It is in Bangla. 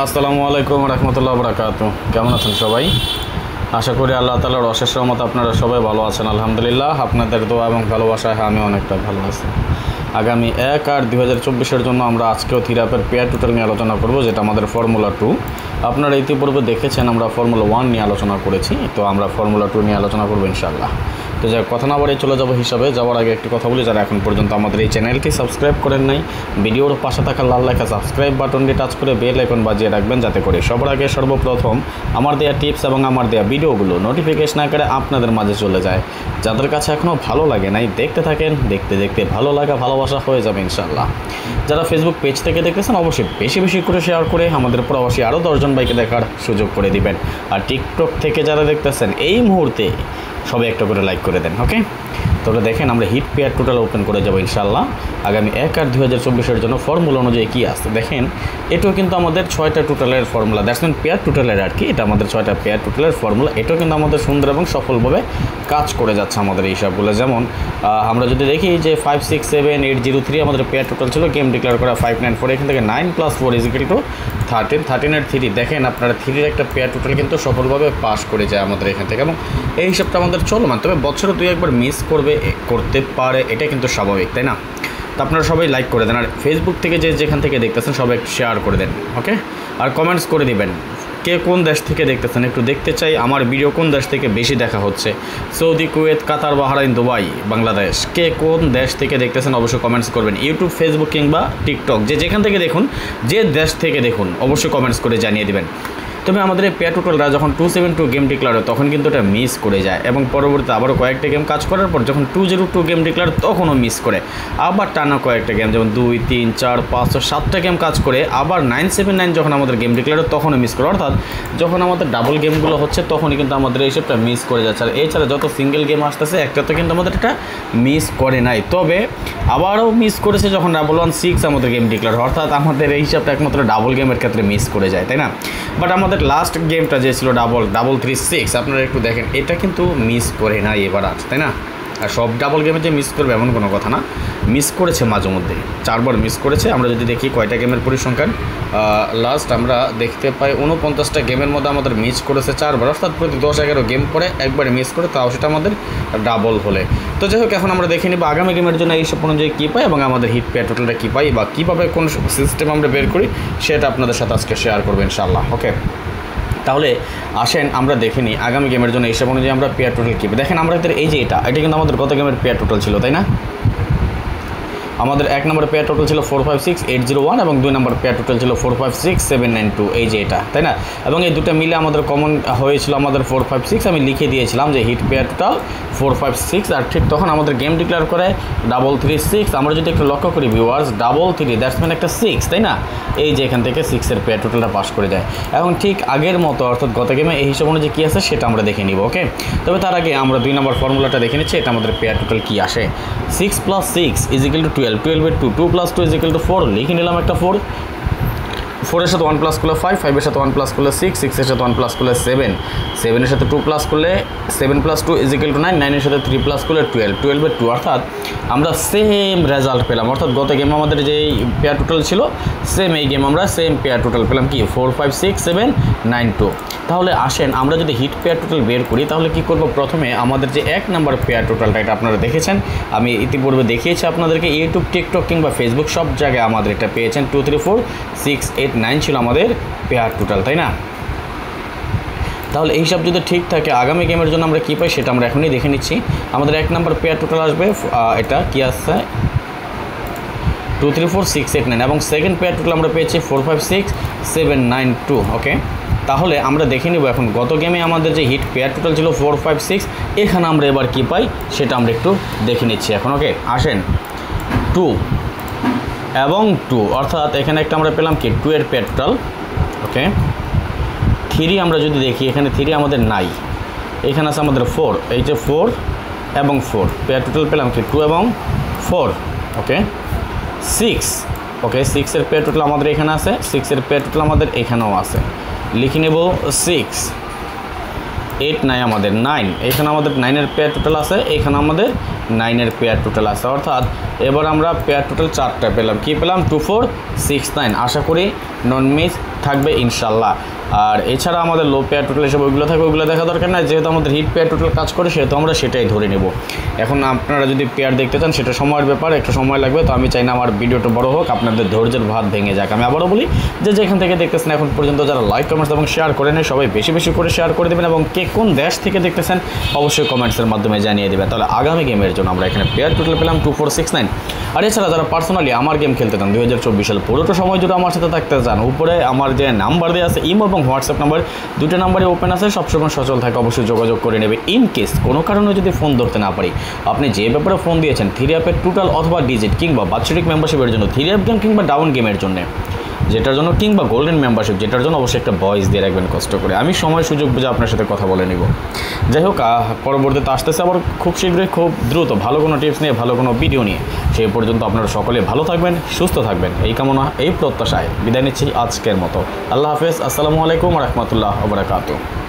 আসসালামু আলাইকুম রহমতুল্লাহ বরকাতুহু। কেমন আছেন সবাই? আশা করি আল্লাহ তাআলার অশেষ রহমতে আপনারা সবাই ভালো আছেন। আলহামদুলিল্লাহ, আপনাদের দোয়া এবং ভালোবাসায় আমি অনেকটা ভালো আছি। আগামী 1/8/2024 জন্য আমরা আজকেও থিরাপের পেয়ার টোটাল নিয়ে আলোচনা করব, যেটা আমাদের ফর্মুলা 2। আপনারা ইতিপূর্বে দেখেছেন আমরা ফর্মুলা 1 নিয়ে আলোচনা করেছি, তো আমরা ফর্মুলা 2 নিয়ে আলোচনা করব ইনশাআল্লাহ। তো যাই কথা না বাড়িয়ে চলে যাব হিসাবে যাওয়ার আগে একটি কথা বলি, যারা এখন পর্যন্ত আমাদের এই চ্যানেলটি সাবস্ক্রাইব করেন নাই, ভিডিওর পাশে থাকা লাল লেখা সাবস্ক্রাইব বাটনটি টাচ করে বেল আইকন বাজিয়ে রাখবেন, যাতে করে সবার আগে সর্বপ্রথম আমার দেওয়া টিপস এবং আমার দেওয়া ভিডিওগুলো নোটিফিকেশন আকারে আপনাদের মাঝে চলে যায়। যাদের কাছে এখনও ভালো লাগে নাই, দেখতে থাকেন, দেখতে দেখতে ভালো লাগা ভালোবাসা হয়ে যাবে ইনশাআল্লাহ। যারা ফেসবুক পেজ থেকে দেখতেছেন অবশ্যই বেশি বেশি করে শেয়ার করে আমাদের প্রবাসী আরও 10 জন ভাইকে দেখার সুযোগ করে দিবেন। আর টিকটক থেকে যারা দেখতেছেন এই মুহূর্তে সবাই একটা করে লাইক করে দেন, ওকে? তবে দেখেন আমরা হিট পেয়ার টোটাল ওপেন করে যাবো ইনশাআল্লাহ আগামী 1/8/2024 জন্য। ফর্মুলা অনুযায়ী কী আসছে দেখেন, এটাও কিন্তু আমাদের 6টা টোটালের ফর্মুলা, দ্যাটস মিন পেয়ার টোটালের আর কি। এটা আমাদের 6টা পেয়ার টোটালের ফর্মুলা, এটাও কিন্তু আমাদের সুন্দর এবং সফলভাবে কাজ করে যাচ্ছে আমাদের এই সবগুলো। যেমন আমরা যদি দেখি যে 5 6 7 8 0 3 আমাদের পেয়ার টোটাল ছিল, গেম ডিক্লেয়ার করা 5 9 4, এখান থেকে 9 + 4 = 13, 13 এর 3 দেখেন আপনারা 3 এর একটা পেয়ার টোটাল কিন্তু সফলভাবে পাস করে যায় আমাদের এখান থেকে, এবং এই হিসাবটা আমাদের চলমান। তবে বছরে 2-1 মিস করতে পারে, এটা কিন্তু স্বাভাবিক, তাই না? তো আপনারা সবাই লাইক করে দেন, আর ফেসবুক থেকে যেখান থেকে দেখতেছেন সবাই একটু শেয়ার করে দেন, ওকে? আর কমেন্টস করে দিবেন কে কোন দেশ থেকে দেখতেছেন, একটু দেখতে চাই আমার ভিডিও কোন দেশ থেকে বেশি দেখা হচ্ছে। সৌদি, কুয়েত, কাতার, বাহরাইন, দুবাই, বাংলাদেশ, কে কোন দেশ থেকে দেখতেছেন অবশ্যই কমেন্টস করবেন। ইউটিউব, ফেসবুক কিংবা টিকটক যেখান থেকে দেখুন, যে দেশ থেকে দেখুন অবশ্যই কমেন্টস করে জানিয়ে দিবেন। তবে আমাদের এই পেয়ার টোটালরা যখন 272 গেম ডিক্লেয়ার হয় তখন কিন্তু এটা মিস করে যায়, এবং পরবর্তীতে আবারও কয়েকটা গেম কাজ করার পর যখন 202 গেম ডিক্লেয়ার তখনও মিস করে, আবার টানা কয়েকটা গেম যেমন 2 3 4 5 7টা গেম কাজ করে, আবার 979 যখন আমাদের গেম ডিক্লেয়ার হয় তখনও মিস করে। অর্থাৎ যখন আমাদের ডাবল গেমগুলো হচ্ছে তখনই কিন্তু আমাদের এইসবটা মিস করে যাচ্ছে। আর এছাড়া যত সিঙ্গেল গেম আসতেছে একটাতে কিন্তু আমাদের এটা মিস করে নাই, তবে আবারও মিস করেছে যখন 116 আমাদের গেম ডিক্লেয়ার হয়। অর্থাৎ আমাদের এই হিসাবটা একমাত্র ডাবল গেমের ক্ষেত্রে মিস করে যায়, তাই না? বাট আমাদের লাস্ট গেমটা যে ছিল 336, আপনারা একটু দেখেন এটা কিন্তু মিস করে না এবার আর, তাই না? আর সব ডাবল গেমে যে মিস করবে এমন কোনো কথা না, মিস করেছে মাঝে মধ্যে, 4বার মিস করেছে। আমরা যদি দেখি কয়টা গেমের পরিসংখ্যান, লাস্ট আমরা দেখতে পাই 49টা গেমের মধ্যে আমাদের মিস করেছে 4বার, অর্থাৎ প্রতি 10-11 গেম পরে একবারে মিস করে, তাও সেটা আমাদের ডাবল হলে। তো যাই হোক, এখন আমরা দেখে নিব আগামী গেমের জন্য এই সব অনুযায়ী কী পাই এবং আমাদের হিট পেয়ার টোটালটা কী পাই বা কীভাবে কোন সিস্টেম আমরা বের করি সেটা আপনাদের সাথে আজকে শেয়ার করবো ইনশাআল্লাহ, ওকে? তাহলে আসেন আমরা দেখে নিই আগামী গেমের জন্য এইসব অনুযায়ী আমরা পেয়ার টোটাল কী। দেখেন আমরা এই যে এটা কিন্তু আমাদের গত গেমের পেয়ার টোটাল ছিল, তাই না? আমাদের 1 নম্বর পেয়ার টোটাল ছিল 456801 এবং 2 নম্বর পেয়ার টোটাল ছিল 456792, এই যে এটা, তাই না? এবং এই দুটো মিলে আমাদের কমন হয়েছিল আমাদের 456। আমি লিখে দিয়েছিলাম যে হিট পেয়ার টোটাল 456, আর ঠিক তখন আমাদের গেম ডিক্লেয়ার করে 336। আমরা যদি একটু লক্ষ্য করি ভিউয়ার্স, 33 দ্যাটস মিন একটা 6, তাই না? এই যে এখান থেকে 6-এর পেয়ার টোটালটা পাস করে যায়। এখন ঠিক আগের মতো অর্থাৎ গত গেমে এই হিসাব অনুযায়ী কী আছে সেটা আমরা দেখে নিব, ওকে? তবে তার আগে আমরা 2 নম্বর ফর্মুলাটা দেখে নিচ্ছি, এটা আমাদের পেয়ার টোটাল কী আসে। 6 + 6 = 12, 12 এর 2, 2 + 2 = 4, লিখে নিলাম একটা 4, 4 এর সাথে 1 প্লাস করলে 5, 5 এর সাথে 1 প্লাস করলে 6, 6 এর সাথে 1 প্লাস করলে 7, 7 এর সাথে 2 প্লাস করলে 7 + 2 = 9, 9 এর সাথে 3 প্লাস করলে 12, 12 এর 2, অর্থাৎ আমরা সেম রেজাল্ট পেলাম। অর্থাৎ গত গেমে আমাদের যে পেয়ার টোটাল ছিল সেম, এই গেম আমরা সেম পেয়ার টোটাল পেলাম কি 4 5 6 7 9 2। তাহলে আসেন আমরা যদি হিট পেয়ার টোটাল বের করি তাহলে কি করব, প্রথমে আমাদের যে 1 নম্বর পেয়ার টোটালটা এটা আপনারা দেখেছেন, আমি ইতিপূর্বে দেখিয়েছি আপনাদেরকে, ইউটিউব, টিকটক কিংবা ফেসবুক সব জায়গায় আমাদের এটা পেয়েছেন। 2 3 4 6 8 9 ছিল আমাদের পেয়ার টোটাল, তাই না? তাহলে এই সব যদি ঠিক থাকে আগামী গেমের জন্য আমরা কী পাই সেটা আমরা এখনই দেখে নিচ্ছি। আমাদের 1 নম্বর পেয়ার টোটাল আসবে, এটা কি আসছে 2 3 4 6 8 9, এবং সেকেন্ড পেয়ার টোটাল আমরা পেয়েছি 4 5 6 7 9 2, ওকে? তাহলে আমরা দেখে নিব এখন গত গেমে আমাদের যে হিট পেয়ার টোটাল ছিল 4 5 6, এখানে আমরা এবার কী পাই সেটা আমরা একটু দেখে নিচ্ছি এখন, ওকে? আসেন 2 এবং 2, অর্থাৎ এখানে একটা আমরা পেলাম কি 2 এর পেয়ার টোটাল, ওকে? 3 আমরা যদি দেখি এখানে 3 আমাদের নাই, এখানে আছে আমাদের 4, এই যে 4 এবং 4 পেয়ার টোটাল পেলাম কি 2 এবং 4, ওকে? 6, ওকে? 6 এর পেয়ার টোটাল আমাদের এখানে আছে, 6 এর পেয়ার টোটাল আমাদের এখানেও আছে, লিখে নেব 6 8 9 আমাদের 9, এখানে আমাদের 9 এর পেয়ার টোটাল আছে, এখানে আমাদের 9 এর পেয়ার টোটাল আছে। অর্থাৎ এবার আমরা পেয়ার টোটাল 4টা পেলাম, কি পেলাম 2 4 6 9। আশা করি নন মিস থাকবে ইনশাল্লাহ। আর এছাড়া আমাদের লো পেয়ার টোটাল হিসেবে ওইগুলো থাকবে, ওইগুলো দেখা দরকার না, যেহেতু আমাদের হিট পেয়ার টোটাল কাজ করে সেহেতু আমরা সেটাই ধরে নেব। এখন আপনারা যদি পেয়ার দেখতে চান সেটা সময়ের ব্যাপার, একটু সময় লাগবে, তো আমি চাই না আমার ভিডিওটা বড় হোক, আপনাদের ধৈর্যের ভাত ভেঙে যাক। আমি আবারও বলি যে যেখান থেকে দেখতেছেন এখন পর্যন্ত যারা লাইক কমেন্টস এবং শেয়ার করে নেয় সবাই বেশি বেশি করে শেয়ার করে দেবেন, এবং কে কোন দেশ থেকে দেখতেছেন অবশ্যই কমেন্টসের মাধ্যমে জানিয়ে দেবেন। তাহলে আগামী গেমের জন্য আমরা এখানে পেয়ার টোটাল পেলাম 2469। আর এছাড়া যারা পার্সোনালি আমার গেম খেলতে চান 2024 সাল পুরোটা সময় জুড়ে আমার সাথে থাকতে চান, উপরে আমার যে নাম্বার দেওয়া আছে ইমো এবং হোয়াটসঅ্যাপ নাম্বার দুটো নাম্বারই ওপেন আছে, সবসময় সচল থাকে, অবশ্যই যোগাযোগ করে নেবে। ইন কেস কোনো কারণে যদি ফোন ধরতে না পারি, আপনি যে ব্যাপারে ফোন দিয়েছেন 3 অ্যাপের টোটাল অথবা ডিজিট কিংবা বাৎসরিক মেম্বারশিপের জন্য, 3 অ্যাপ গেম কিংবা ডাউন গেমের জন্য যেটার জন্য, কিংবা গোল্ডেন মেম্বারশিপ যেটার জন্য অবশ্যই একটা ভয়েস দিয়ে রাখবেন কষ্ট করে, আমি সময় সুযোগ বুঝে আপনার সাথে কথা বলে নিব। যাই হোক, পরবর্তীতে আসতেছে আবার খুব শীঘ্রই, খুব দ্রুত ভালো কোনো টিপস নিয়ে, ভালো কোনো ভিডিও নিয়ে। সেই পর্যন্ত আপনারা সকলে ভালো থাকবেন, সুস্থ থাকবেন, এই কামনা এই প্রত্যাশায় বিদায় নিচ্ছি আজকের মতো। আল্লাহ হাফেজ, আসসালামু আলাইকুম ওয়া রাহমাতুল্লাহি ওয়া বারাকাতুহু।